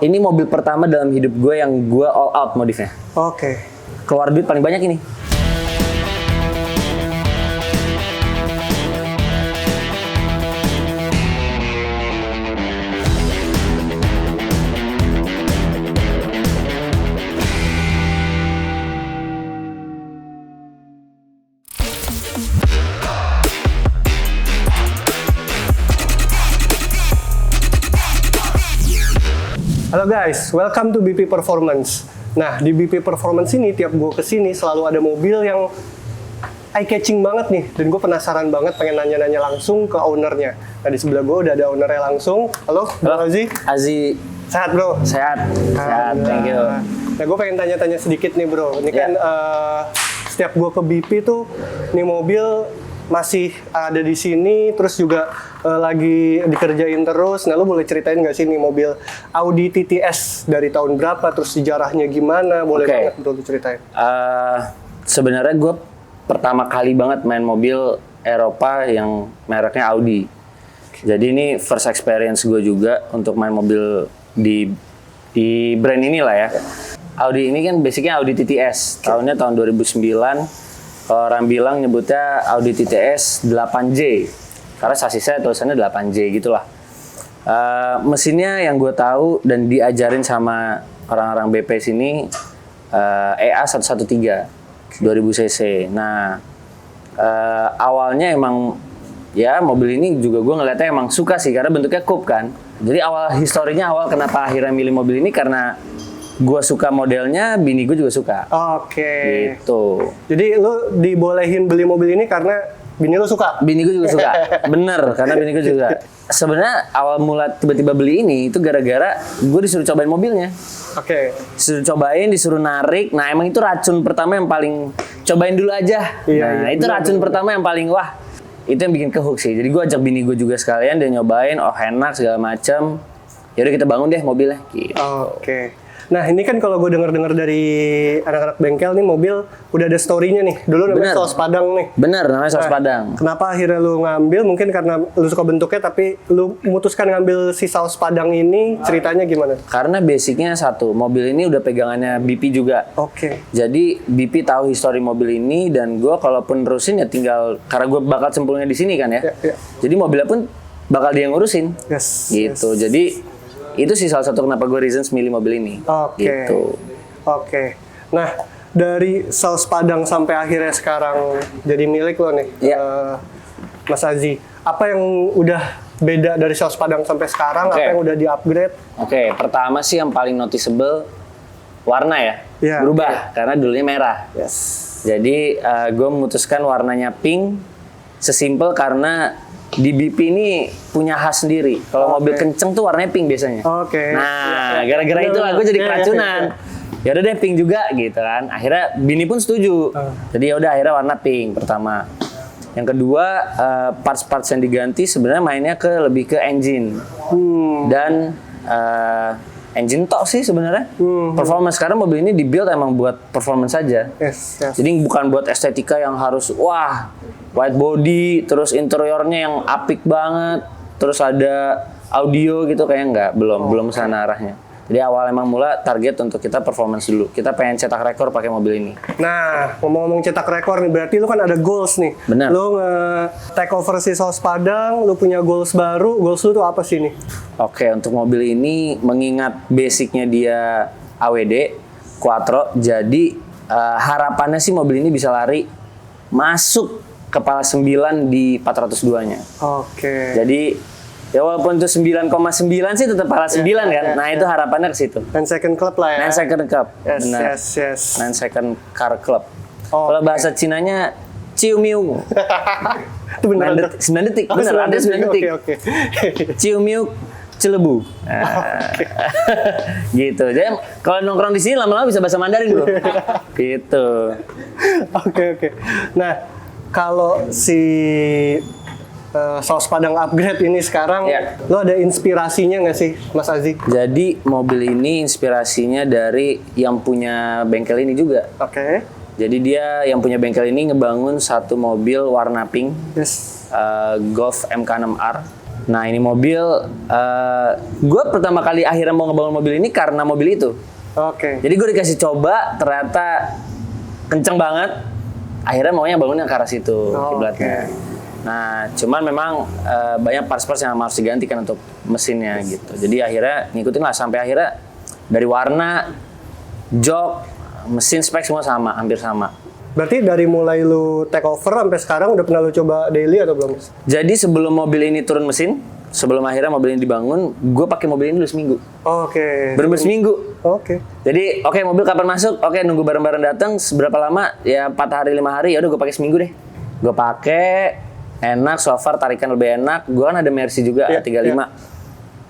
Ini mobil pertama dalam hidup gue yang gue all out modifnya. Oke. Keluar duit paling banyak ini. Halo guys, welcome to BP Performance. Nah, di BP Performance ini tiap gue kesini selalu ada mobil yang eye-catching banget nih. Dan gue penasaran banget pengen nanya-nanya langsung ke ownernya. Nah, di sebelah gue udah ada ownernya langsung. Halo, Bang Azi. Azi. Sehat bro? Sehat, sehat, thank you. Nah, gue pengen tanya-tanya sedikit nih bro. Ini kan setiap gue ke BP tuh, nih mobil masih ada di sini, terus juga lagi dikerjain terus. Nah, lo boleh ceritain nggak sih nih mobil Audi TTS dari tahun berapa, terus sejarahnya gimana? Boleh banget bro ceritain. Sebenarnya gue pertama kali banget main mobil Eropa yang mereknya Audi. Jadi ini first experience gue juga untuk main mobil di brand inilah ya. Audi ini kan basicnya Audi TTS, tahunnya tahun 2009. Kalau orang bilang nyebutnya Audi TTS 8J, karena sasisnya tulisannya 8J gitulah. Mesinnya yang gue tahu dan diajarin sama orang-orang BP sini EA 113 2000 cc. Nah, awalnya emang ya mobil ini juga gue ngeliatnya emang suka sih karena bentuknya coupe kan. Jadi historinya awal kenapa akhirnya milih mobil ini karena gue suka modelnya, bini gue juga suka. Oke. Gitu. Jadi lu dibolehin beli mobil ini karena bini lu suka? Bini gue juga suka. Bener, karena bini gue juga. Sebenarnya awal mula tiba-tiba beli ini itu gara-gara gue disuruh cobain mobilnya. Oke. Disuruh cobain, disuruh narik. Nah emang itu racun pertama yang paling cobain dulu aja. Nah itu racun pertama yang paling wah. Itu yang bikin kehook sih. Jadi gue ajak bini gue juga sekalian, dia nyobain, oh enak segala macam. Yaudah kita bangun deh mobilnya. Gitu. Oke. Nah ini kan kalau gue denger-dengar dari anak-anak bengkel nih mobil udah ada story-nya nih. Dulu namanya Saus Padang nih. Bener, namanya Saus Padang. Kenapa akhirnya lu ngambil? Mungkin karena lu suka bentuknya tapi lu memutuskan ngambil si Saus Padang ini, ceritanya gimana? Karena basicnya satu, mobil ini udah pegangannya BP juga. Oke. Jadi BP tahu histori mobil ini dan gue kalaupun nerusin ya tinggal, karena gue bakal cemplungnya di sini kan ya. Jadi mobilnya pun bakal dia yang ngurusin. Yes. Gitu. Jadi itu sih salah satu kenapa gue reasons milih mobil ini. Oke. Gitu. Oke. Nah, dari Saus Padang sampai akhirnya sekarang jadi milik lo nih, Mas Azi. Apa yang udah beda dari Saus Padang sampai sekarang? Apa yang udah di-upgrade? Oke, pertama sih yang paling noticeable warna ya. Berubah karena dulunya merah. Yes. Jadi gue memutuskan warnanya pink, sesimpel karena di BP ini punya khas sendiri. Kalau mobil kenceng tuh warnanya pink biasanya. Oke. Nah, gara-gara itu lah gue jadi keracunan. Ya udah deh pink juga gitu kan. Akhirnya bini pun setuju. Jadi ya udah akhirnya warna pink pertama. Yang kedua parts-parts yang diganti sebenarnya mainnya lebih ke engine. Dan engine tok sih sebenarnya. Performance sekarang mobil ini dibuild emang buat performance saja. Yes. Jadi bukan buat estetika yang harus wah white body, terus interiornya yang apik banget, terus ada audio gitu kayak enggak, belum sana arahnya. Jadi awal emang mula target untuk kita performance dulu. Kita pengen cetak rekor pakai mobil ini. Nah, ngomong-ngomong cetak rekor nih, berarti lu kan ada goals nih. Benar. Lu take over si Saus Padang, lu punya goals baru. Goals lu tuh apa sih nih? Oke, untuk mobil ini mengingat basicnya dia AWD, Quattro, jadi harapannya sih mobil ini bisa lari masuk kepala 9 di 402-nya. Oke. Jadi ya walaupun itu 9,9 sih tetap kepala 9 kan. Nah, itu harapannya ke situ. 9 second club lah ya. 9 second club. Yes, Benar. yes. 9 second car club. Kalau bahasa Cinanya Ciu Miu. Itu beneran. 9 detik. Benar, ada 9 detik. Oke. Ciu Miu Cilebu. Gitu. Jadi kalau nongkrong di sini lama-lama bisa bahasa Mandarin, Bro. Gitu. Oke. Nah, kalau si Saus Padang upgrade ini sekarang, lo ada inspirasinya nggak sih, Mas Azi? Jadi mobil ini inspirasinya dari yang punya bengkel ini juga. Oke. Jadi dia yang punya bengkel ini ngebangun satu mobil warna pink, Yes. Golf MK6R. Nah ini mobil, gue pertama kali akhirnya mau ngebangun mobil ini karena mobil itu. Oke. Jadi gue dikasih coba, ternyata kenceng banget. Akhirnya maunya bangun yang ke arah situ kiblatnya. Nah, cuman memang banyak parts-parts yang harus digantikan untuk mesinnya gitu. Jadi akhirnya ngikutin lah sampai akhirnya dari warna, jok, mesin, spek semua sama, hampir sama. Berarti dari mulai lu take over sampai sekarang udah pernah lu coba daily atau belum? Jadi sebelum mobil ini turun mesin, sebelum akhirnya mobil ini dibangun, gue pakai mobil ini dulu seminggu. Oke. Bener-bener seminggu. Oke. Jadi oke, mobil kapan masuk? Oke, nunggu barang-barang datang seberapa lama? Ya 4 hari 5 hari. Ya udah gue pakai seminggu deh. Gue pakai enak, so far tarikan lebih enak. Gue kan ada Mercy juga A35.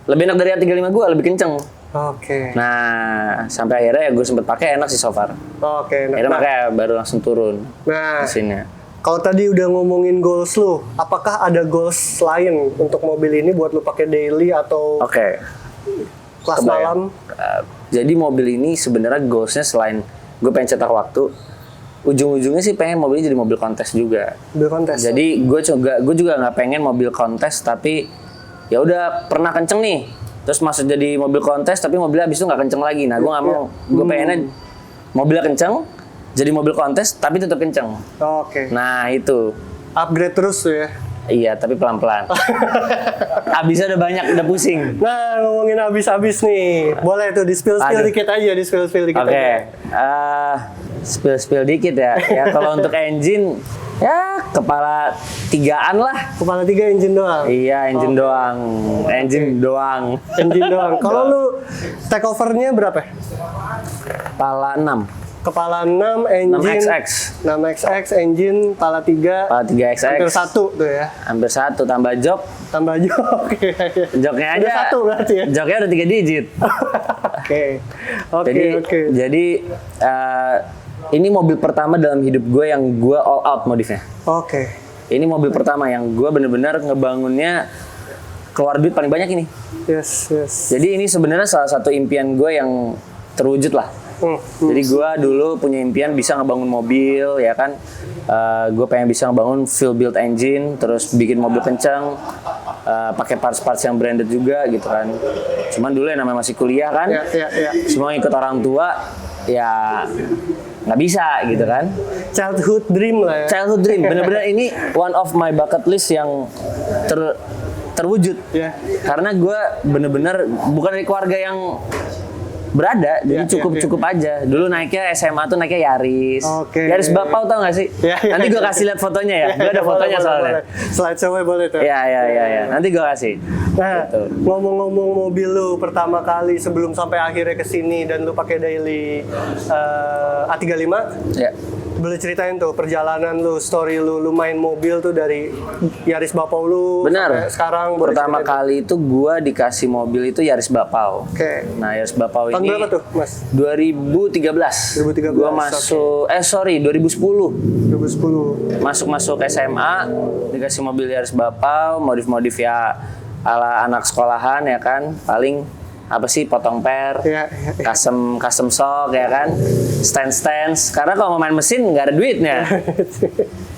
Lebih enak dari A35 gue, lebih kenceng. Oke. Nah, sampai akhirnya ya gue sempet pakai enak sih so far. Oke. Akhirnya makanya baru langsung turun Nah, mesinnya. kalau tadi udah ngomongin goals lu, apakah ada goals lain untuk mobil ini buat lu pakai daily atau Oke. kelas malam? Jadi mobil ini sebenarnya goalsnya selain gue pengen cetak waktu, ujung-ujungnya sih pengen mobil ini jadi mobil kontes juga. Mobil kontes. Jadi gue juga nggak pengen mobil kontes tapi ya udah pernah kenceng nih, terus masuk jadi mobil kontes tapi mobilnya abis itu nggak kenceng lagi. Nah gue nggak mau, gue pengennya mobilnya kenceng, jadi mobil kontes tapi tetap kenceng. Oke. Nah itu. Upgrade terus tuh ya. Iya, tapi pelan-pelan. Abisnya udah banyak, udah pusing. Nah, ngomongin habis-habis nih. Boleh tuh di-spill dikit aja, di-spill dikit Oke. aja. Spill dikit ya. Ya kalau untuk engine, ya kepala 3-an lah. Kepala 3 engine doang. Iya, engine doang. Engine doang. Engine doang. Kalau lu take over-nya berapa? Kepala 6. Kepala 6 engine 6XX. 6XX engine kepala 3. Kepala 3XX. Hampir 1 tuh ya. Hampir 1 tambah jok. Tambah jok. Joknya aja. Udah 1 berarti ya. Joknya udah 3 digit. Oke. Oke. Jadi ini mobil pertama dalam hidup gue yang gue all out modifnya. Oke. Ini mobil pertama yang gue bener-bener ngebangunnya keluar duit paling banyak ini. Yes. Jadi ini sebenarnya salah satu impian gue yang terwujud lah. Jadi gue dulu punya impian bisa ngebangun mobil, ya kan. Gue pengen bisa ngebangun full build engine, terus bikin mobil kencang, pakai parts-parts yang branded juga gitu kan. Cuman dulu yang namanya masih kuliah kan, semua ikut orang tua, ya nggak bisa gitu kan. Childhood dream lah ya. Childhood dream, bener-bener ini one of my bucket list yang terwujud. Karena gue bener-bener bukan dari keluarga yang berada, jadi cukup aja. Dulu naiknya SMA tuh naiknya Yaris. Yaris Bapau tau gak sih? Nanti gue kasih lihat fotonya ya. Gue ada fotonya soalnya. Slideshow-nya boleh tuh. Iya. Nanti gue kasih. Nah, ngomong-ngomong mobil lu pertama kali sebelum sampai akhirnya ke sini dan lu pakai daily A35. Ya. Boleh ceritain tuh perjalanan lu, story lu main mobil tuh dari Yaris Bapau lu Benar. sampai sekarang. Pertama kali itu gua dikasih mobil itu Yaris Bapau. Oke. Nah, Yaris Bapau Tahun ini berapa tuh, Mas? 2013. 2013. Gua masuk 2010. 2010. Masuk SMA, dikasih mobil Yaris Bapau, modif-modif ya ala anak sekolahan ya kan. Paling apa sih, potong per, custom shock ya kan, stand. Karena kalau mau main mesin nggak ada duitnya.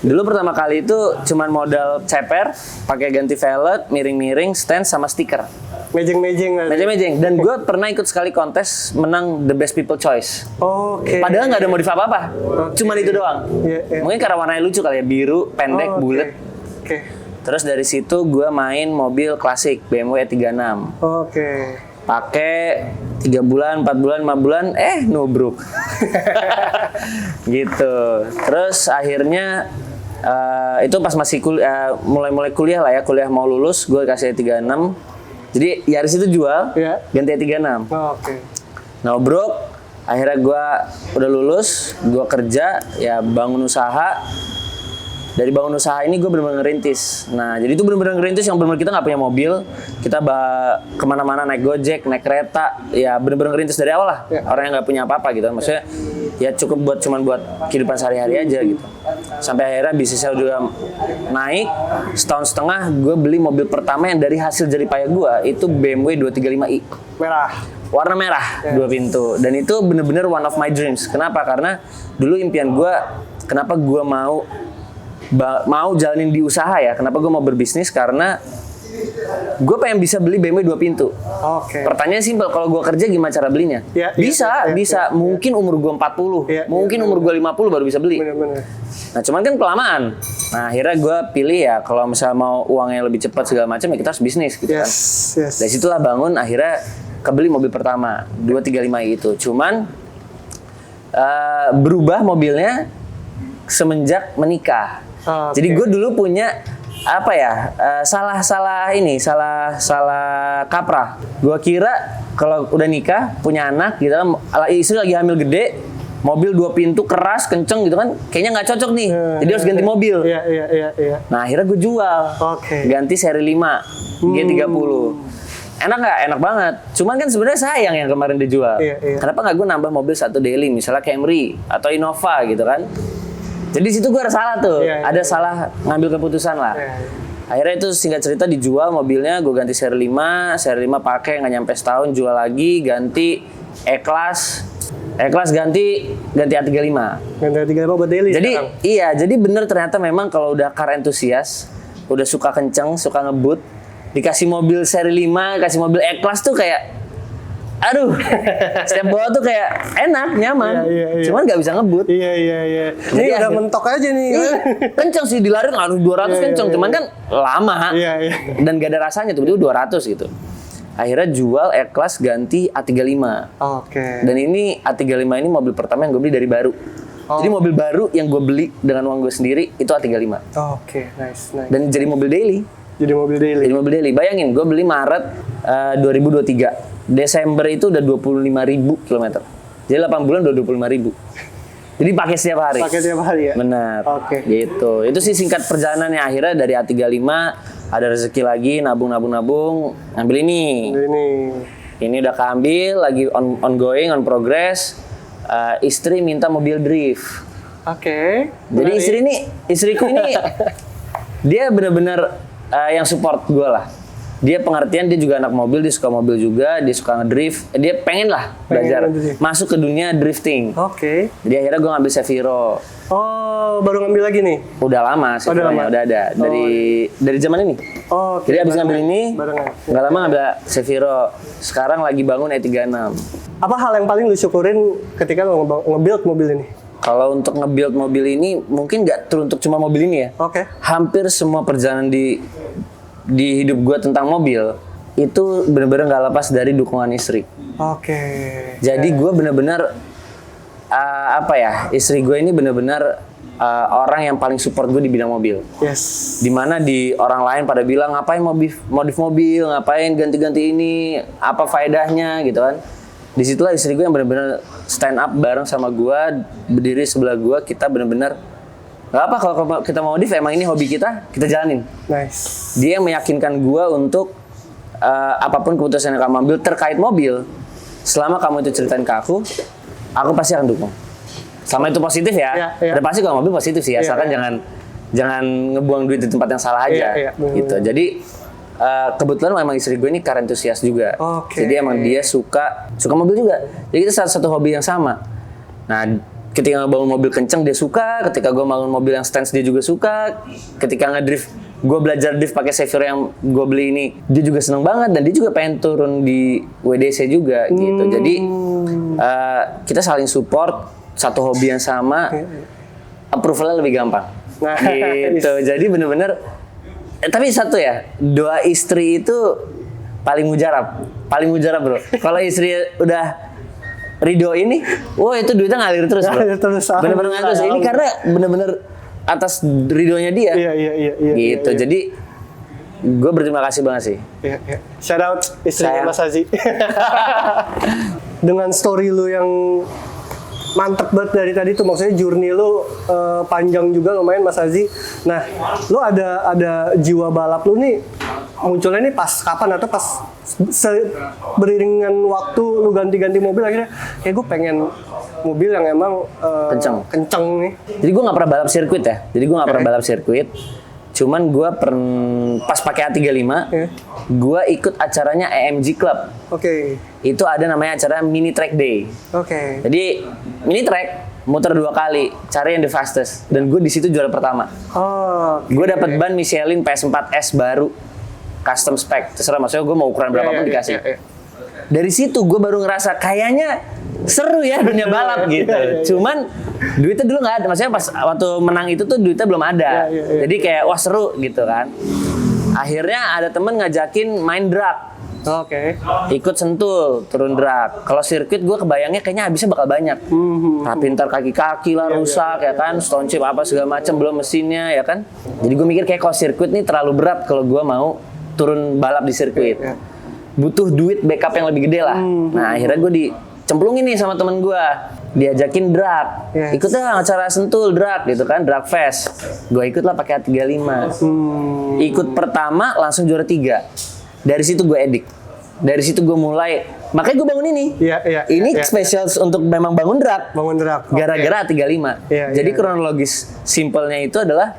Dulu pertama kali itu cuman modal ceper, pakai ganti velg, miring-miring, stand sama stiker. Mejeng. Dan gue pernah ikut sekali kontes menang The Best People Choice. Oke. Padahal nggak ada modif apa-apa, cuman itu doang. Mungkin karena warnanya lucu kali ya, biru, pendek, bulat. Terus dari situ gue main mobil klasik BMW E36. Pakai 3 bulan, 4 bulan, 5 bulan, nubruk. Gitu. Terus akhirnya itu pas masih mulai kuliah lah ya, kuliah mau lulus, gue kasih 36. Jadi Yaris itu jual, ganti 36. Nubruk. Akhirnya gue udah lulus, gue kerja, ya bangun usaha. Dari bangun usaha ini gue bener-bener ngerintis. Nah, jadi itu bener-bener ngerintis yang bener-bener kita nggak punya mobil, kita kemana-mana naik Gojek, naik kereta, ya bener-bener ngerintis dari awal lah. Orang yang nggak punya apa-apa gitu. Maksudnya ya cukup cuman buat kehidupan sehari-hari aja gitu. Sampai akhirnya bisnisnya udah naik, setahun setengah gue beli mobil pertama yang dari hasil jeripaya gue itu BMW 235i. Warna merah, 2 pintu. Dan itu bener-bener one of my dreams. Kenapa? Karena dulu impian gue, kenapa gue mau jalanin di usaha ya. Kenapa gue mau berbisnis? Karena gue pengen bisa beli BMW 2 pintu. Oke. Pertanyaan simpel, kalau gue kerja gimana cara belinya? Ya, bisa. Mungkin umur gue 40, mungkin umur gue 50 baru bisa beli. Bener-bener. Nah cuman kan kelamaan. Nah akhirnya gue pilih ya kalau misalnya mau uangnya lebih cepat segala macam ya kita harus bisnis gitu kan. Yes. Dari situlah bangun akhirnya kebeli mobil pertama 235 itu. Cuman berubah mobilnya semenjak menikah. Jadi gue dulu punya apa ya salah kaprah. Gue kira kalau udah nikah punya anak gitu kan, istri lagi hamil gede, mobil 2 pintu keras kenceng gitu kan, kayaknya nggak cocok nih, jadi harus ganti mobil. Iya. Nah akhirnya gue jual, ganti seri 5 G30. Enak nggak? Enak banget. Cuman kan sebenarnya sayang yang kemarin dijual. Kenapa nggak gue nambah mobil satu daily, misalnya Camry atau Innova gitu kan? Jadi situ gue ada salah tuh, ada salah ngambil keputusan lah. Akhirnya itu singkat cerita dijual mobilnya, gue ganti seri 5 pakai nggak nyampe setahun, jual lagi, ganti E-Class ganti A35. Ganti A35 buat daily. Jadi sekarang. iya, jadi bener ternyata memang kalau udah car entusias, udah suka kenceng, suka ngebut, dikasih mobil seri 5, kasih mobil E-Class tuh kayak aduh, setiap bawa tuh kayak enak, nyaman. Iya. Cuman nggak bisa ngebut. Iya. Ini udah mentok aja nih. Kenceng sih, dilarin aduh 200 kenceng. Cuman kan lama. Iya. Dan gak ada rasanya tuh, 200 gitu. Akhirnya jual E-Class ganti A35. Oke. Dan ini A35 ini mobil pertama yang gue beli dari baru. Jadi mobil baru yang gue beli dengan uang gue sendiri itu A35. Oke, nice. Dan jadi mobil daily. Jadi mobil daily. Bayangin, gue beli Maret 2023. Desember itu udah 25.000 kilometer. Jadi 8 bulan udah 25.000. Jadi pakai setiap hari. Ya? Benar. Oke. Gitu. Itu sih singkat perjalanannya. Akhirnya dari A35 ada rezeki lagi, nabung, ngambil ini. Ini udah keambil, lagi ongoing, on progress. Istri minta mobil drift. Oke. Jadi istriku ini dia benar-benar yang support gue lah. Dia pengertian, dia juga anak mobil, dia suka mobil juga, dia suka ngedrift. Dia pengen lah belajar masuk ke dunia drifting. Oke. Jadi akhirnya gue ngambil Seviro. Oh, baru ngambil lagi nih? Udah lama sih, udah ada dari zaman ini. Oh, jadi abis ngambil ini, nggak lama ngambil Seviro. Sekarang lagi bangun E36. Apa hal yang paling lu syukurin ketika lu nge-build mobil ini? Kalau untuk nge-build mobil ini, mungkin nggak teruntuk cuma mobil ini ya. Oke. Hampir semua perjalanan di hidup gue tentang mobil itu benar-benar nggak lepas dari dukungan istri. Oke. Jadi gue benar-benar istri gue ini benar-benar orang yang paling support gue di bidang mobil. Yes. Dimana di orang lain pada bilang ngapain modif mobil, ngapain ganti-ganti ini, apa faedahnya gitu kan. Disitulah istri gue yang benar-benar stand up bareng sama gue, berdiri sebelah gue, kita benar-benar gak apa kalau kita mau modif, emang ini hobi kita jalanin. Nice. Dia yang meyakinkan gue untuk apapun keputusan yang kamu ambil terkait mobil, selama kamu itu ceritain ke aku pasti akan dukung. Selama itu positif ya. Dan pasti kalau mobil positif sih, asalkan jangan ngebuang duit di tempat yang salah aja. Gitu. Jadi kebetulan memang istri gue ini car enthusiast juga. Jadi emang dia suka mobil juga. Jadi kita satu hobi yang sama. Nah, ketika bangun mobil kenceng dia suka, ketika gue bangun mobil yang stance dia juga suka, ketika ngedrift, gue belajar drift pakai Seviro yang gue beli ini, dia juga seneng banget dan dia juga pengen turun di WDC juga gitu. Jadi kita saling support, satu hobi yang sama, approval-nya lebih gampang. Gitu. Jadi bener-bener, tapi satu ya, doa istri itu paling mujarab bro. Kalau istri udah ridho ini, wah itu duitnya ngalir terus bro. Bener-bener ngalir terus. Ini karena bener-bener atas ridhonya dia. Iya. Gitu. Jadi gue berterima kasih banget sih. Iya. Shout out istrinya Mas Hazi. Dengan story lu yang mantep banget dari tadi tuh, maksudnya journey lu panjang juga lumayan Mas Hazi. Nah, lu ada jiwa balap lu nih munculnya nih pas kapan, atau pas beriringan waktu lu ganti-ganti mobil akhirnya kayak gue pengen mobil yang emang kenceng nih. Jadi gue nggak pernah balap sirkuit ya. Cuman gue pas pakai A35, gue ikut acaranya AMG Club. Itu ada namanya acara Mini Track Day. Jadi Mini Track muter 2 kali, cari yang the fastest. Dan gue di situ juara pertama. Gue dapat ban Michelin PS4S baru. custom spec, terserah, maksudnya gue mau ukuran berapapun dikasih. Iya. Dari situ gue baru ngerasa kayaknya seru ya dunia balap gitu. Cuman duitnya dulu nggak ada, maksudnya pas waktu menang itu tuh duitnya belum ada. Jadi kayak wah seru gitu kan. Akhirnya ada temen ngajakin main drag. Oke. Ikut sentul, turun drag. Kalau sirkuit gue kebayangnya kayaknya habisnya bakal banyak. Tapi ntar kaki-kaki lah rusak ya kan, stone chip apa segala macam, belum mesinnya ya kan. Jadi gue mikir kayak kalau sirkuit nih terlalu berat kalau gue mau turun balap di sirkuit. Butuh duit backup yang lebih gede lah. Nah akhirnya gue dicemplungin nih sama temen gue, diajakin drag, ikut lah acara sentul drag gitu kan, drag fest. Gue ikut lah pakai A35. Ikut pertama langsung juara 3. Dari situ gue edik. Dari situ gue mulai, makanya gue bangun ini. Ini spesial untuk memang bangun drag. Bangun drag. Gara-gara A35. Jadi kronologis simpelnya itu adalah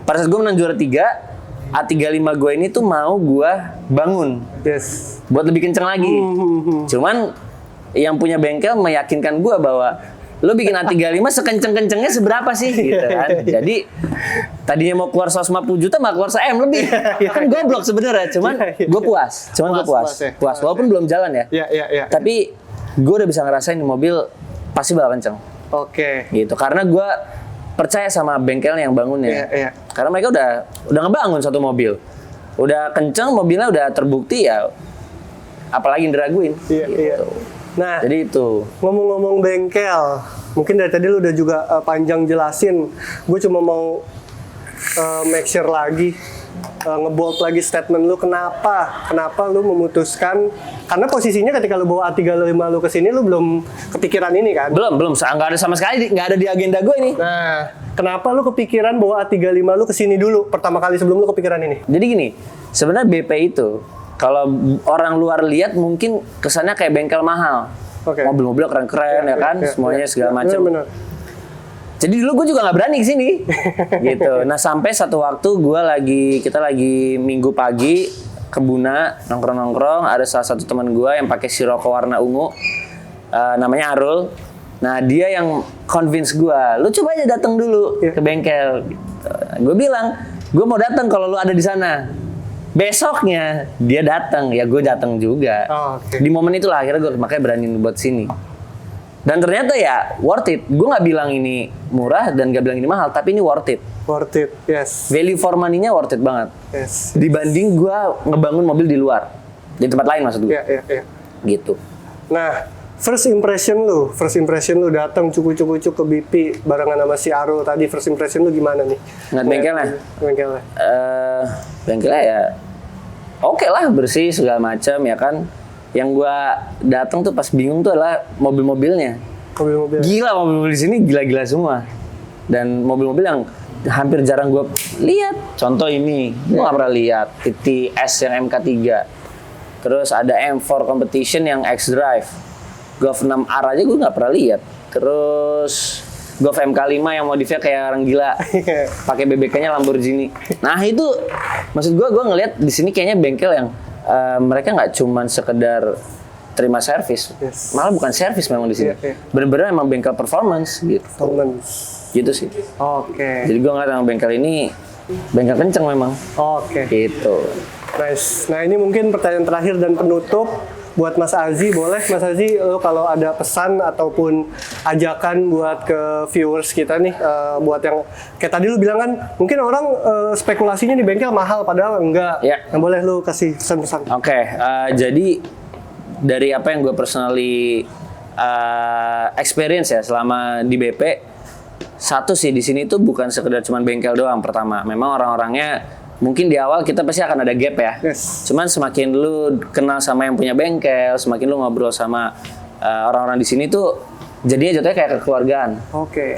pada saat gue menang juara 3, A35 gue ini tuh mau gue bangun. Yes. Buat lebih kenceng lagi. Cuman yang punya bengkel meyakinkan gue bahwa lo bikin A35 sekenceng-kencengnya seberapa sih gitu kan. Jadi tadinya mau keluar 150 juta malah keluar 1 M lebih. Kan goblok sebenarnya, cuman gue puas. Puas walaupun belum jalan ya. Tapi gue udah bisa ngerasain di mobil pasti bakal kenceng. Oke. Gitu. Karena gue percaya sama bengkel yang bangunnya. Karena mereka udah ngebangun satu mobil. Udah kenceng, mobilnya udah terbukti ya. Apalagi diraguin. Gitu. Nah, jadi itu. Ngomong-ngomong bengkel, mungkin dari tadi lu udah juga panjang jelasin. Gue cuma mau make sure lagi, ngebold lagi statement lu kenapa lu memutuskan, karena posisinya ketika lu bawa A35 lu ke sini lu belum kepikiran ini kan? Belum, nggak ada sama sekali, nggak ada di agenda gue ini. Nah, kenapa lu kepikiran bawa A35 lu ke sini dulu pertama kali sebelum lu kepikiran ini? Jadi gini, sebenarnya BP itu kalau orang luar lihat mungkin kesannya kayak bengkel mahal. Mobil-mobil keren-keren ya kan, semuanya segala macam. Jadi dulu gue juga nggak berani kesini, gitu. Nah sampai satu waktu kita lagi minggu pagi ke Buna nongkrong, ada salah satu teman gue yang pakai Sirocco warna ungu, namanya Arul. Nah dia yang convince gue, lu coba aja datang dulu ke bengkel. Gitu. Gue bilang, gue mau datang kalau lu ada di sana. Besoknya dia datang, ya gue datang juga. Di momen itulah akhirnya gue makanya berani buat sini. Dan ternyata ya worth it. Gue nggak bilang ini murah dan nggak bilang ini mahal, tapi ini worth it. Worth it, yes. Value for money-nya worth it banget. Yes. Dibanding gue ngebangun mobil di luar, di tempat lain maksud gue. Iya. Gitu. Nah, first impression lu datang cukup-cukup ke BP barengan sama si Arul tadi. First impression lu gimana nih? Ngeliat bengkelnya? Bengkelnya. Bengkelnya ya oke lah, bersih segala macam ya kan. Yang gua datang tuh pas bingung tuh adalah mobil-mobilnya. Mobil-mobil. Gila, mobil-mobil di sini gila-gila semua. Dan mobil-mobil yang hampir jarang gua lihat. Contoh ini, gua nggak pernah lihat TTS yang MK3. Terus ada M4 Competition yang X-Drive. Golf 6R aja gua nggak pernah lihat. Terus Golf MK5 yang modifnya kayak orang gila, pakai BBK-nya Lamborghini. Nah itu, maksud gue ngelihat di sini kayaknya bengkel yang mereka nggak cuman sekedar terima servis, malah bukan servis memang di sini. Bener-bener emang bengkel performance gitu. Gitu sih. Jadi gue ngeliat emang bengkel ini bengkel kenceng memang. Gitu. Nice. Nah ini mungkin pertanyaan terakhir dan penutup. Buat Mas Azi, boleh Mas Azi kalau ada pesan ataupun ajakan buat ke viewers kita nih, buat yang kayak tadi lu bilang kan mungkin orang spekulasinya di bengkel mahal padahal enggak. Nah, boleh lu kasih pesan-pesan. Jadi dari apa yang gue personally experience ya selama di BP, satu sih di sini tuh bukan sekedar cuman bengkel doang. Pertama, memang orang-orangnya mungkin di awal kita pasti akan ada gap ya. Cuman semakin lu kenal sama yang punya bengkel, semakin lu ngobrol sama orang-orang di sini tuh jadinya jatuhnya kayak kekeluargaan.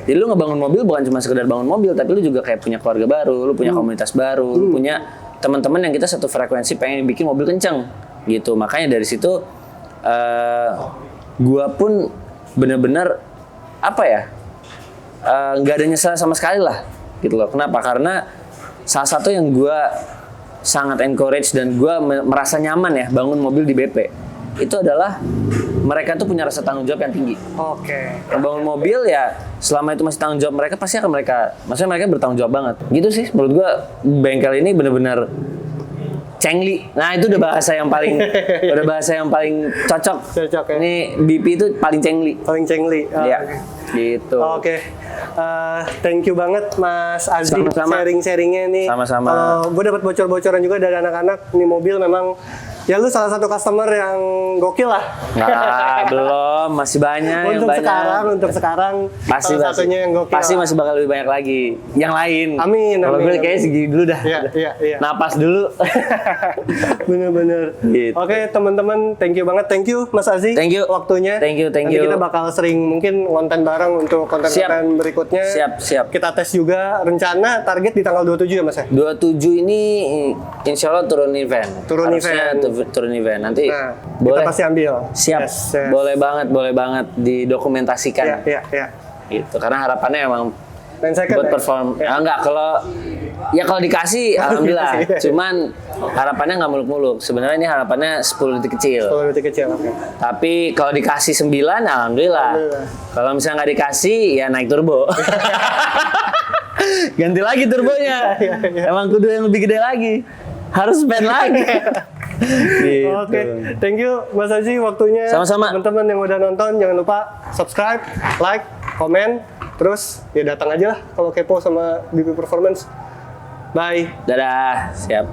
Jadi lu ngebangun mobil bukan cuma sekedar bangun mobil, tapi lu juga kayak punya keluarga baru, lu punya komunitas baru, lu punya teman-teman yang kita satu frekuensi pengen bikin mobil kenceng gitu. Makanya dari situ gua pun bener-bener apa ya, nggak ada nyesel sama sekali lah gitu loh. Kenapa? Karena salah satu yang gue sangat encourage dan gue merasa nyaman ya bangun mobil di BP itu adalah mereka tuh punya rasa tanggung jawab yang tinggi. Bangun mobil ya selama itu masih tanggung jawab mereka, pasti akan maksudnya mereka bertanggung jawab banget. Gitu sih menurut gue bengkel ini bener-bener Cengli. Nah, itu udah bahasa yang paling cocok. Cocok ya. Ini BP itu paling cengli. Paling cengli. Iya. Gitu. Oke. Thank you banget Mas Azri Sama-sama. sharing-sharingnya nih. Sama-sama. Gue dapat bocor-bocoran juga dari anak-anak. Ini mobil memang ya lu salah satu customer yang gokil lah. Nah, belum, masih banyak yang Untuk banyak. sekarang Pasti salah satunya yang gokil. Pasti masih bakal lebih banyak lagi. Yang lain. Amin, Kalau amin, gue kayaknya amin. segini dulu dah. Iya. Napas dulu. Bener-bener. Gitu. Oke teman-teman, thank you banget, thank you Mas Aziz. Thank you. Waktunya. Thank you. Nanti kita bakal sering mungkin konten bareng untuk konten-konten berikutnya. Siap. Kita tes juga. Rencana target di tanggal 27 ya Mas ya. 27 ini insya Allah turun event. Turun Harusnya turun event. Nanti Nah, boleh. kita pasti ambil. Siap. Yes. Boleh banget didokumentasikan. Iya. Gitu. Karena harapannya emang 10 second buat ya? perform. Ya. Enggak, kalau dikasih alhamdulillah. Iya. Cuman harapannya nggak muluk-muluk. Sebenarnya ini harapannya 10 detik kecil. 10 detik kecil, oke. Tapi kalau dikasih 9 alhamdulillah. Kalau misalnya nggak dikasih ya naik turbo. Ganti lagi turbonya. Emang kudu yang lebih gede lagi. Harus spend lagi. Gitu. Oke, thank you Mas Aziz waktunya. Sama-sama. Teman-teman yang udah nonton jangan lupa subscribe, like, komen, terus ya datang aja lah kalau kepo sama BP Performance. Bye. Dadah, siap.